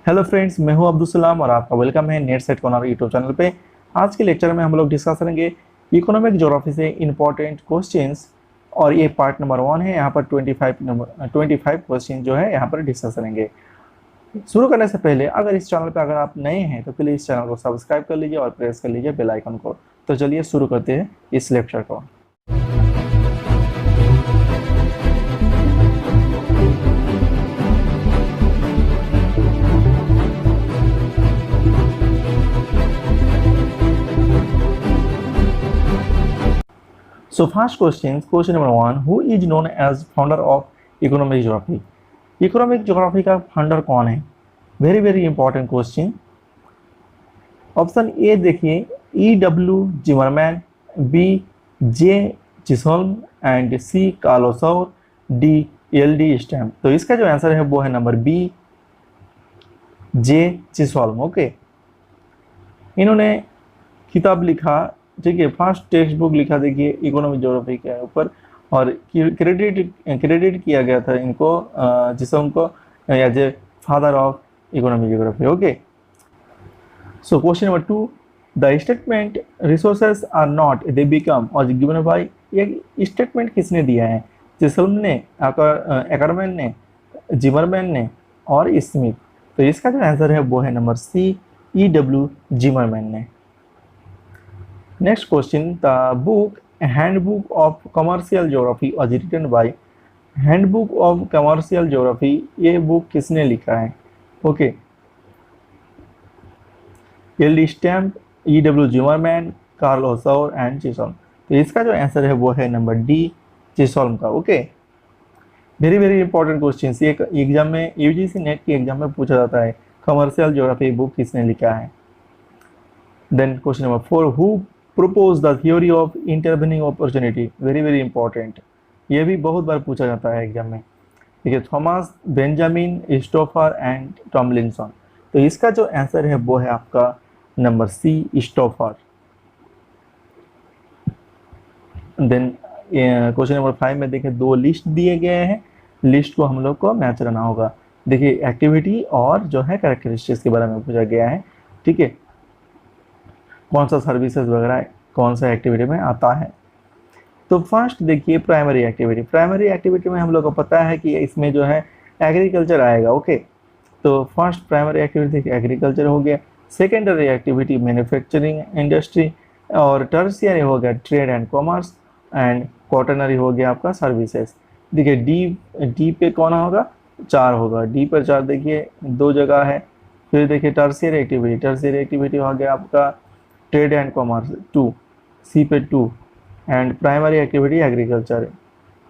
Hello friends, मैं हूं अब्दुल सलाम और आपका वेलकम है नेटसेट कॉर्नर यूट्यूब चैनल पे। आज के लेक्चर में हम लोग डिस्कस करेंगे इकोनॉमिक ज्योग्राफी से इंपॉर्टेंट क्वेश्चंस और ये पार्ट नंबर 1 है। यहाँ पर 25 क्वेश्चन जो है यहाँ पर डिस्कस करेंगे। शुरू करने से पहले अगर इस चैनल पर अगर आप नए हैं तो प्लीज़ इस चैनल को सब्सक्राइब कर लीजिए और प्रेस कर लीजिए बेल आइकन को। तो चलिए शुरू करते हैं इस लेक्चर को। So first question number 1, who is known as founder of economic geography? Economic geography का फाउंडर कौन है? Very very important question. Option A देखिए, E.W. Zimmermann, B J Chisholm and C Carl Sauer, D L.D. Stamp. तो इसका जो answer है वो है number B J Chisholm. Okay, इन्होंने किताब लिखा, ठीक है, फर्स्ट टेक्स्ट बुक लिखा देखिए इकोनॉमिक ज्योग्राफी के ऊपर, और क्रेडिट किया गया था इनको, जिसम को as a father of economic geography. Okay, so question number 2, the statement resources are not they become or given by, ये स्टेटमेंट किसने दिया है? जिसम ने, एकरमैन ने, जिमरमैन ने और स्मिथ। तो इसका जो आंसर है वो है नंबर सी E.W. जिमरमैन ने। Next question, the book handbook of commercial geography was written by. Handbook of commercial geography, ये बुक किसने लिखा है? Okay, L.D. Stamp, E.W. Zimmermann, Carl Sauer and Chisholm. तो इसका जो आंसर है वो है नंबर डी चिसोल्म का। Okay, very very important question, ये एग्जाम में UGC नेट की एग्जाम में पूछा जाता है, कमर्शियल ज्योग्राफी बुक किसने लिखा है। Then question number 4, who propose the theory of intervening opportunity, very very important, ये भी बहुत बार पूछा जाता है एग्जाम में। ठीक है, Thomas, Benjamin, Stouffer and Tomlinson. तो इसका जो आंसर है वो है आपका number C Stouffer. Then question number 5 में देखिए दो लिस्ट दिए गए हैं, लिस्ट को हम लोग को मैच करना होगा। देखिए एक्टिविटी और जो है कैरेक्टरिस्टिक्स के बारे में पूछा गया है। ठीक है, कौन सा सर्विसेज वगैरह कौन सा एक्टिविटी में आता है। तो फर्स्ट देखिए प्राइमरी एक्टिविटी। प्राइमरी एक्टिविटी में हम लोग को पता है कि इसमें जो है एग्रीकल्चर आएगा। ओके, तो फर्स्ट प्राइमरी एक्टिविटी एग्रीकल्चर हो गया, सेकेंडरी एक्टिविटी मैन्युफैक्चरिंग इंडस्ट्री, और टर्शियरी हो गया trade and commerce, and quaternary हो गया आपका सर्विसेज। देखिए डी पे कौन होगा? 4 होगा, डी पर 4 देखिए 2 जगह है। फिर देखिए टर्शियरी एक्टिविटी हो गया आपका ट्रेड एंड कॉमर्स 2, सी पे 2, and primary activity agriculture.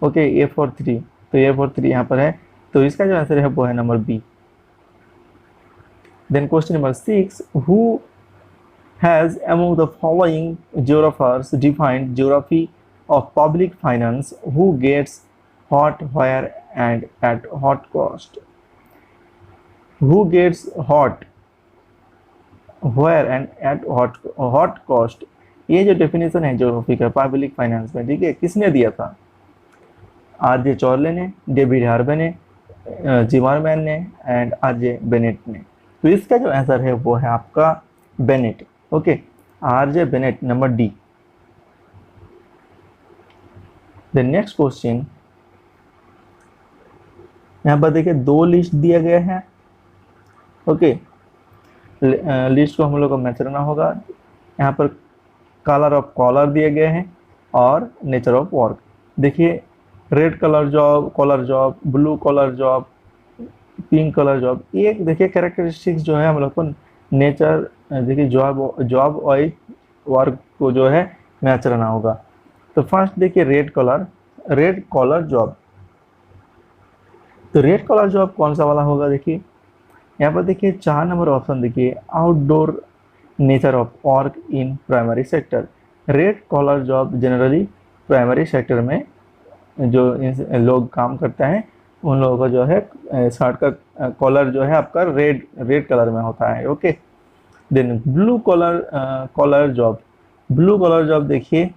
Okay, A for 3, तो ए फॉर 3 यहाँ पर है, तो इसका जो आंसर है वो है number B. Then question number 6, who has among the following geographers defined geography of public finance, who gets what where and at what cost. Who gets what where and at what cost, ये जो definition है geography का public finance में, ठीक है, किसने दिया था? R.J. चॉर्ले ने, डेविड हार्वे ने, जिमरमैन ने एंड R.J. बेनेट ने। तो इसका जो आंसर है वो है आपका Bennett. Okay, R.J. Bennett, number D. The next question, यहाँ पर देखिए 2 लिस्ट दिया गया है। ओके, लिस्ट को हम लोग को मैच करना होगा। यहाँ पर कलर ऑफ कॉलर दिए गए हैं और नेचर ऑफ वर्क। देखिए red colour job, collar job, blue collar job, pink colour job, ये देखिए कैरेक्टरिस्टिक्स जो है हम लोग को नेचर, देखिए जॉब और वर्क को जो है मैच करना होगा। तो फर्स्ट देखिए रेड कॉलर जॉब। तो रेड कॉलर जॉब कौन सा वाला होगा? देखिए यहाँ पर देखिए 4 नंबर ऑप्शन देखिए, outdoor nature of work in primary sector. Red collar job generally primary sector में जो लोग काम करते हैं उन लोगों का जो है शर्ट का कॉलर जो है आपका रेड कलर में होता है। Okay, then blue collar job देखिए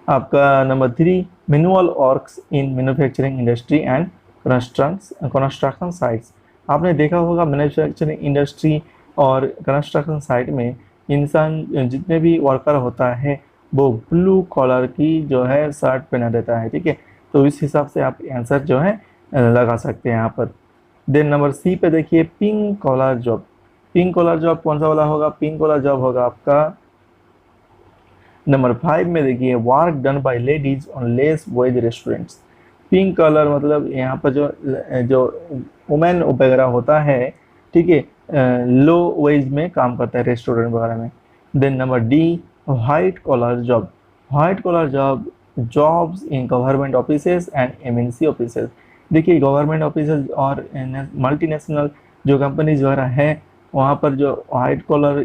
आपका number 3, manual works in manufacturing industry and construction sites. आपने देखा होगा मैन्युफैक्चरिंग इंडस्ट्री और कंस्ट्रक्शन साइट में इंसान जितने भी वर्कर होता है वो ब्लू कॉलर की जो है शर्ट पहना देता है, ठीक है। तो इस हिसाब से आप आंसर जो है लगा सकते हैं यहाँ पर। देन नंबर सी पे देखिए pink collar job. Pink collar job कौन सा वाला होगा? पिंक कॉलर जॉब होगा आपका नंबर 5 में। देखिए work done by ladies on less wage restaurants. Pink colour मतलब यहाँ पर जो जो वुमेन वगैरह होता है, ठीक है, लो वेज में काम करता है रेस्टोरेंट वगैरह में। Then number D white collar job. White collar job jobs in government offices and MNC offices. देखिए गवर्नमेंट ऑफिसेज और मल्टीनेशनल जो कंपनीज वगैरह हैं वहाँ पर जो वाइट कॉलर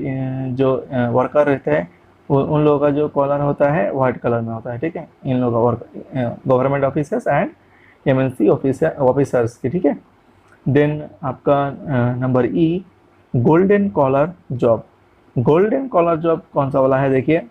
जो वर्कर रहते हैं उन लोगों का जो कॉलर होता है वाइट कलर में होता है, ठीक है, इन लोगों का work government officers and MNC officers की, ठीक है। देन आपका number E golden collar job. Golden collar job कौन सा वाला है? देखिए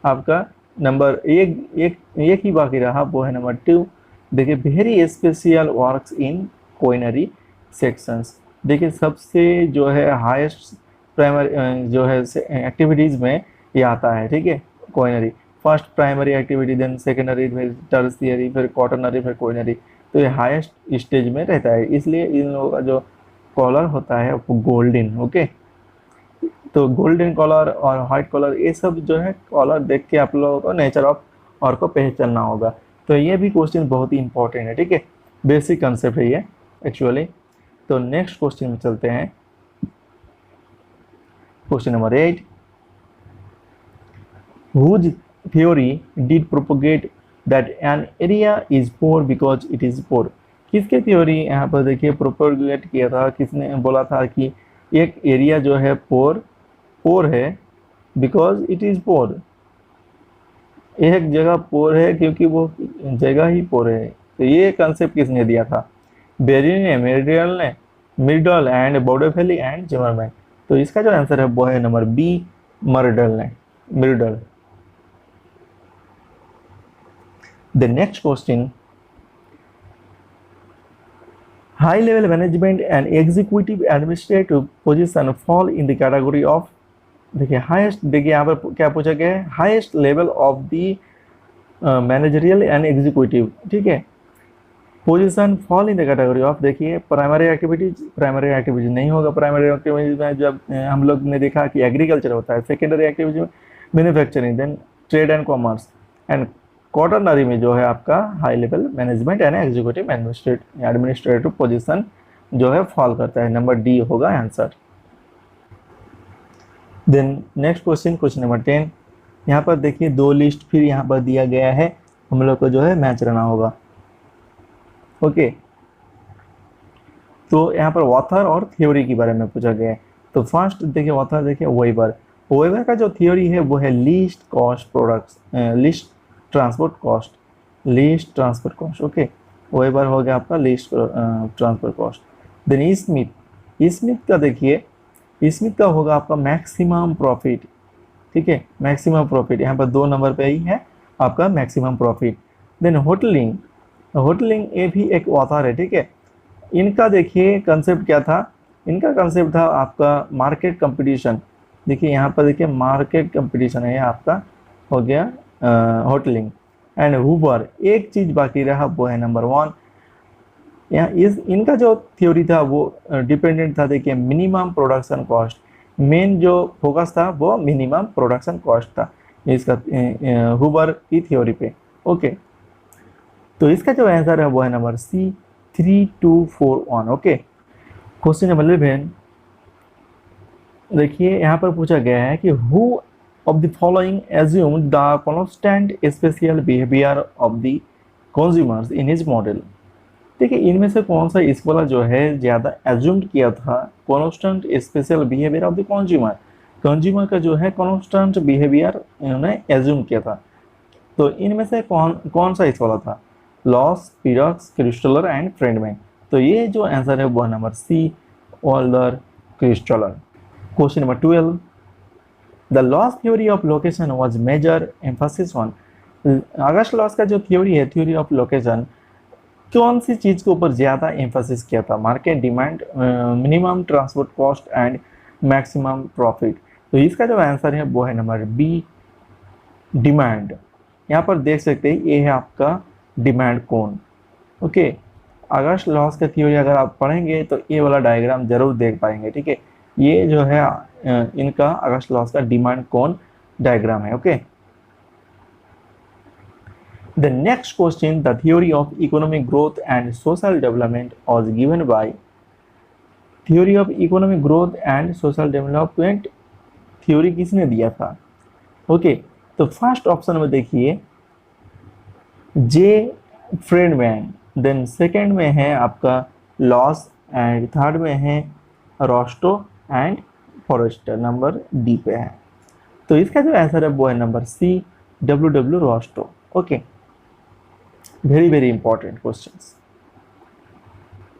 आपका नंबर एक ही बाकी रहा, वो है नंबर 2। देखिए very special works in quinary sections. देखिए सबसे जो है हाईएस्ट प्राइमरी जो है एक्टिविटीज़ में ये आता है, ठीक है, quinary. First primary activity, then secondary, फिर टर्शियरी, फिर क्वाटरनरी, फिर कोइनरी। तो ये हाईएस्ट स्टेज में रहता है, इसलिए इन लोगों का जो कॉलर होता है वो गोल्डन। ओके, तो गोल्डन कॉलर और व्हाइट कॉलर ये सब जो है कॉलर देख के आप लोगों को नेचर ऑफ और को पहचानना होगा। तो ये भी क्वेश्चन बहुत ही इंपॉर्टेंट है, ठीक है, बेसिक कंसेप्ट है ये एक्चुअली। तो नेक्स्ट क्वेश्चन में चलते हैं, question number 8। Whose theory did propagate that an area is poor because it is poor? किसके थ्योरी यहाँ पर देखिए प्रोपोगेट किया था, किसने बोला था कि एक एरिया जो है पोर है बिकॉज इट इज पोर। एक जगह पोर है क्योंकि वो जगह ही पोर है। तो ये कंसेप्ट किसने दिया था? बेरी ने, मिर्डल एंड बोडेफेली एंड जिमरमैन। तो इसका जो आंसर है वो है number B, Myrdal. The next question, high level management and executive administrative position fall in the category of, देखिए हाईएस्ट, देखिए यहाँ पर क्या पूछा गया है, highest level of the managerial and executive, ठीक है, position fall in the category of. देखिए प्राइमरी एक्टिविटीज नहीं होगा। प्राइमरी एक्टिविटीज में जब हम लोग ने देखा कि एग्रीकल्चर होता है, सेकेंडरी एक्टिविटी में manufacturing, then trade and commerce, and quaternary में जो है आपका high level management and executive administrative position जो है फॉल करता है। नंबर डी होगा answer. Then next question number 10। यहाँ पर देखिए दो लिस्ट फिर यहाँ पर दिया गया है, हम लोग को जो है मैच रहना होगा। ओके, तो यहाँ पर ऑथर और थ्योरी के बारे में पूछा गया है। तो फर्स्ट देखिए ऑथर, देखिए वेबर का जो थ्योरी है वो है least transport cost. Okay, Weber हो गया आपका least transport cost. Then Smith का देखिए, स्मिथ का होगा आपका मैक्सिमम प्रॉफिट, ठीक है, मैक्सिमम प्रॉफिट यहाँ पर 2 नंबर पे ही है आपका मैक्सिमम प्रॉफिट। देन होटलिंग ये भी एक ऑथर है, ठीक है। इनका देखिए कंसेप्ट क्या था? इनका कंसेप्ट था आपका मार्केट कंपटीशन। देखिए यहाँ पर देखिए मार्केट कंपटीशन है आपका, हो गया होटलिंग। एंड हुबर एक चीज बाकी रहा, वो है नंबर 1। यहाँ इनका जो थ्योरी था वो डिपेंडेंट था, देखिए मिनिमम प्रोडक्शन कॉस्ट। मेन जो फोकस था वो मिनिमम प्रोडक्शन कॉस्ट था इसका हुबर की थ्योरी पे। ओके, तो इसका जो आंसर है वो है number C, 3241। Okay, question number 11। देखिए यहाँ पर पूछा गया है कि who of the following assumed the constant spatial behavior of the consumers in his model। देखिए इनमें से कौन सा इस वाला जो है ज़्यादा एज्यूम्ड किया था constant special behaviour of the consumer का जो है कॉन्स्टेंट बिहेवियर इन्होंने एज्यूम किया था। तो इनमें से कौन सा इस वाला था? Losch, Perroux, Christaller and Friedmann. तो ये जो आंसर है वो number C, older, Christaller. Question number 12। The loss theory of location was major emphasis on। August loss का जो थ्योरी है, थ्योरी ऑफ लोकेशन, कौन सी चीज के ऊपर ज्यादा एम्फोसिस किया था? Market demand, minimum transport cost and maximum profit. तो इसका जो आंसर है वो है नंबर बी, डिमांड। यहाँ पर देख सकते हैं ये है आपका डिमांड कौन। ओके, अगस्त लॉस का थ्योरी अगर आप पढ़ेंगे तो ये वाला डायग्राम जरूर देख पाएंगे। ठीक है, ये जो है इनका अगस्त लॉस का डिमांड कौन डायग्राम है। Okay, the next question, the theory of economic growth and social development was given by theory of economic growth and social development theory किसने दिया था? ओके, तो फर्स्ट ऑप्शन में देखिए जे फ्रेडमैन, देन सेकंड में है आपका लॉस, एंड थर्ड में है Rostow and Forrester, number D पे है। तो इसका जो आंसर है वो है number C, W W Rostow. Okay, very very important questions.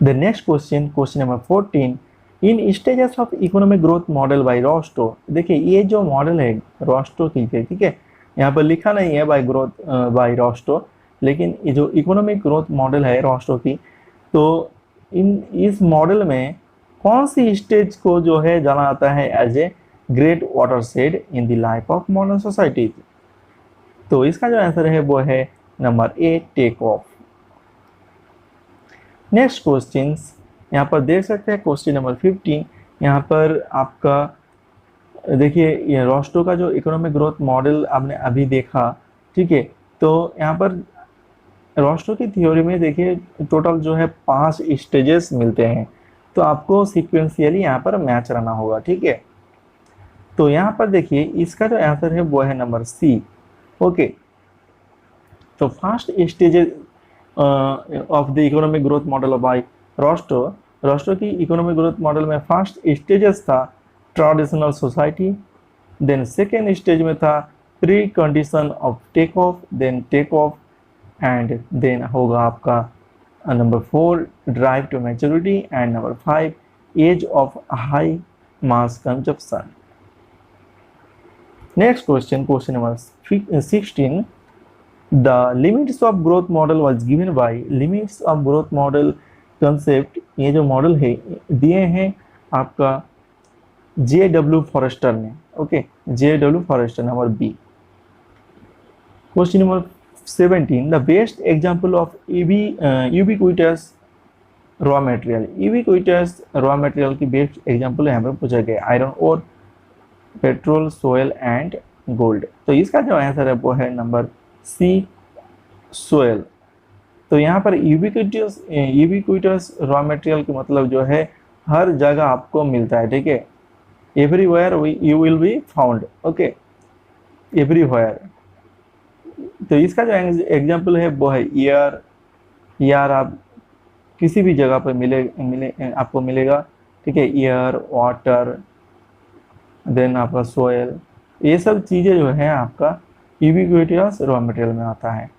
The next question, question number 14, in stages of economic growth model by Rosto. देखिए ये जो मॉडल है रोस्टो की है, ठीक है, यहाँ पर लिखा नहीं है बाय ग्रोथ बाय रोस्टो, लेकिन ये जो इकोनॉमिक ग्रोथ मॉडल है रोस्टो की, तो इस मॉडल में कौन सी स्टेज को जो है जाना जाता है as a great watershed in the life of modern society? तो इसका जो आंसर है वो है number A, take off. Next questions यहाँ पर देख सकते हैं, क्वेश्चन नंबर 15। यहाँ पर आपका देखिए ये रोस्टो का जो इकोनॉमिक ग्रोथ मॉडल आपने अभी देखा, ठीक है, तो यहाँ पर रोस्टो की थ्योरी में देखिए टोटल जो है 5 स्टेजेस मिलते हैं, तो आपको सिक्वेंशियली यहाँ पर मैच रहना होगा। ठीक है, तो यहाँ पर देखिए इसका जो आंसर है वो है नंबर सी। ओके, तो first stages of the economic growth model by Rostow, Rostow की इकोनॉमिक ग्रोथ मॉडल में फर्स्ट स्टेजेस था traditional society, then second stage में था pre condition of take off, then take off, and then होगा आपका number 4 drive to maturity, and number 5 age of high mass consumption. Next question, question number 16, the limits of growth model was given by limits of growth model concept। ये जो model है दिए हैं आपका J W. Forrester ने। Okay, J W. Forrester, number B. Question number 17, the best example of ubiquitous raw material. Ubiquitous raw material की best example यहाँ पर पूछा गया आयरन और पेट्रोल, सोयल एंड गोल्ड। तो इसका जो आंसर है वो है नंबर सी, सोयल। तो यहाँ पर यूबिक्विटस रॉ मटेरियल का मतलब जो है हर जगह आपको मिलता है। ठीक है, everywhere you will be found. Okay, everywhere. तो इसका जो एग्जांपल है वो है एयर। एयर आप किसी भी जगह पर मिले आपको मिलेगा। ठीक है, एयर, वाटर, देन आपका सोयल, ये सब चीज़ें जो है आपका यूबिक्विटस रॉ मटेरियल में आता है।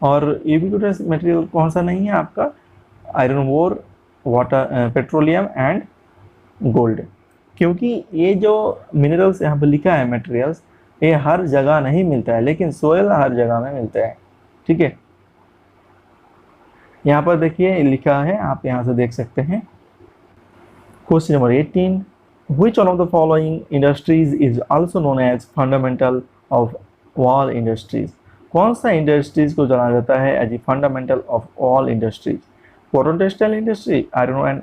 और यूबिक्विटस मटेरियल कौन सा नहीं है आपका? Iron ore, water, petroleum and gold. क्योंकि ये जो मिनरल्स यहाँ पर लिखा है मटेरियल्स, ये हर जगह नहीं मिलता है, लेकिन सोयल हर जगह में मिलता है। ठीक है, यहाँ पर देखिए लिखा है, आप यहाँ से देख सकते हैं। Question number 18, which one of the following industries is also known as fundamental of all industries? कौन सा इंडस्ट्रीज को जाना जाता है as a fundamental of all industries? Cotton textile industry, iron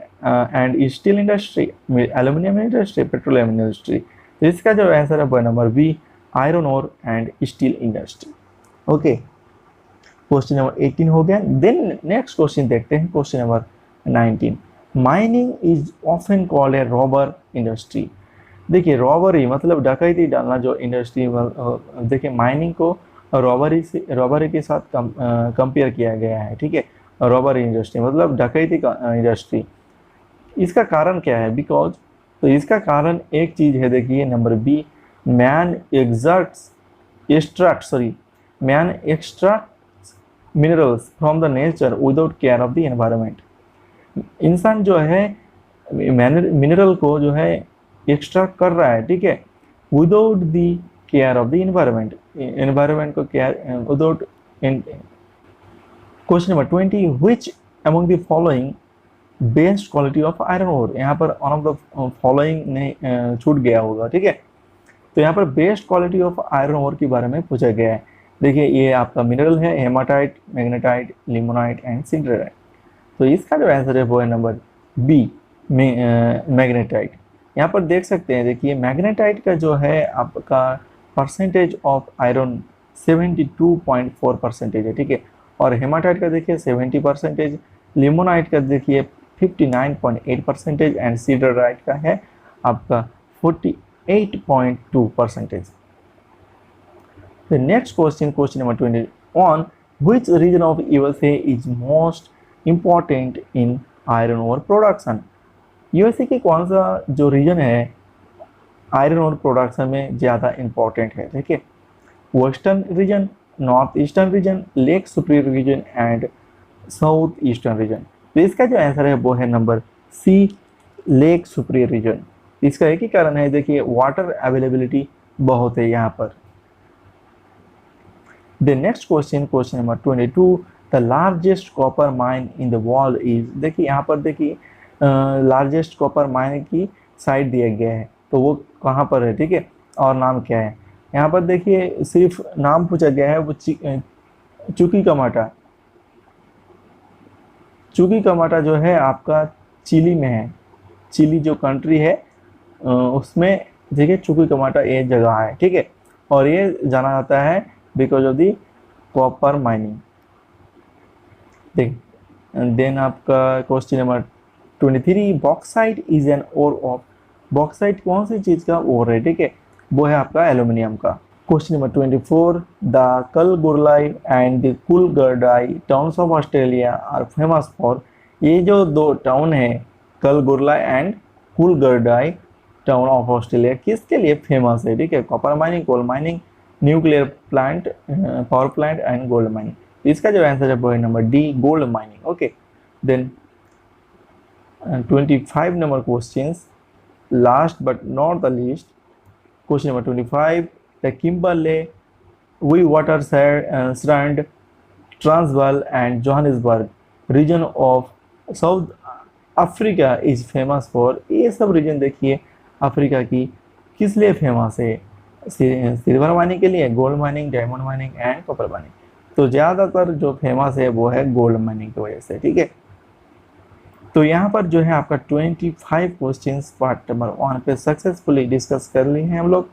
and steel industry, aluminium industry, petroleum industry. तो इसका जो answer है वो number B, iron ore and steel industry. Okay, question number 18 हो गया। देन नेक्स्ट क्वेश्चन देखते हैं, question number 19, mining is often called a robber industry. देखिए रॉबरी मतलब डकैती डालना जो इंडस्ट्री, देखिए माइनिंग को रॉबरी के साथ कंपेयर किया गया है। ठीक है, रॉबरी इंडस्ट्री मतलब डकैती का इंडस्ट्री। इसका कारण क्या है? बिकॉज, तो इसका कारण एक चीज है, देखिए number B, man extracts minerals from the nature without care of the environment. इंसान जो है मिनरल को जो है एक्सट्रैक्ट कर रहा है, ठीक है, without the care of the environment को care without. Question number 20, which among the following best quality of iron ore, यहाँ पर वन ऑफ द फॉलोइंग ने छूट गया होगा, ठीक है। तो यहाँ पर best quality of iron ore के बारे में पूछा गया है। देखिए ये आपका मिनरल है हेमाटाइट, मैग्नेटाइट, लिमोनाइट एंड सिंडराइट। तो इसका जो आंसर है वो है नंबर बी, मैग्नेटाइट। यहाँ पर देख सकते हैं, देखिए मैग्नेटाइट का जो है आपका परसेंटेज ऑफ आयरन 72.4% है, ठीक है। और हेमाटाइट का देखिए 70%, लिमोनाइट का देखिए 59.8% एंड सिडराइट का है आपका 48.2%। The next question, question number 21, which region of USA is most important in iron ore production? USA की कौन सा जो रीजन है आयरन ओर प्रोडक्शन में ज़्यादा इम्पोर्टेंट है, ठीक है। Western region, north eastern region, Lake Superior region and south eastern region. तो इसका जो आंसर है वो है number C, Lake Superior region. इसका एक ही कारण है, देखिए वाटर अवेलेबिलिटी बहुत है यहाँ पर। The next question, question number 22, the largest copper mine in the world is, देखिए यहाँ पर देखिए लार्जेस्ट कॉपर माइन की साइट दिया गया है, तो वो कहाँ पर है, ठीक है, और नाम क्या है। यहाँ पर देखिए सिर्फ नाम पूछा गया है, वो चुकीकामाटा। चुकीकामाटा जो है आपका चिली में है, चिली जो कंट्री है उसमें देखिए चुकीकामाटा ये जगह है, ठीक है। और ये जाना जाता है because of the copper mining. Then आपका question number 23, bauxite is an ore of, bauxite कौन सी चीज़ का ओर है, ठीक है, वो है आपका एल्यूमिनियम का। Question number 24, the Kalgoorlie and the Coolgardie towns of Australia are famous for, ये जो दो टाउन है Kalgoorlie and Coolgardie town of Australia किसके लिए फेमस है, ठीक है, copper mining, coal mining, nuclear plant, power plant and gold mining. इसका जो आंसर है वो है number D, gold mining. Okay, then 25 number questions, last but not the least, question number 25, the Kimberley, Witwatersrand, Transvaal and Johannesburg region of South Africa is famous for, ये सब reason देखिए Africa की किस लिए famous है, silver mining के लिए, gold mining, diamond mining and copper mining. तो ज़्यादातर जो फेमस है वो है गोल्ड माइनिंग की वजह से, ठीक है। तो यहाँ पर जो है आपका 25 क्वेश्चंस पार्ट नंबर 1 पे सक्सेसफुली डिस्कस कर लिए हैं हम लोग।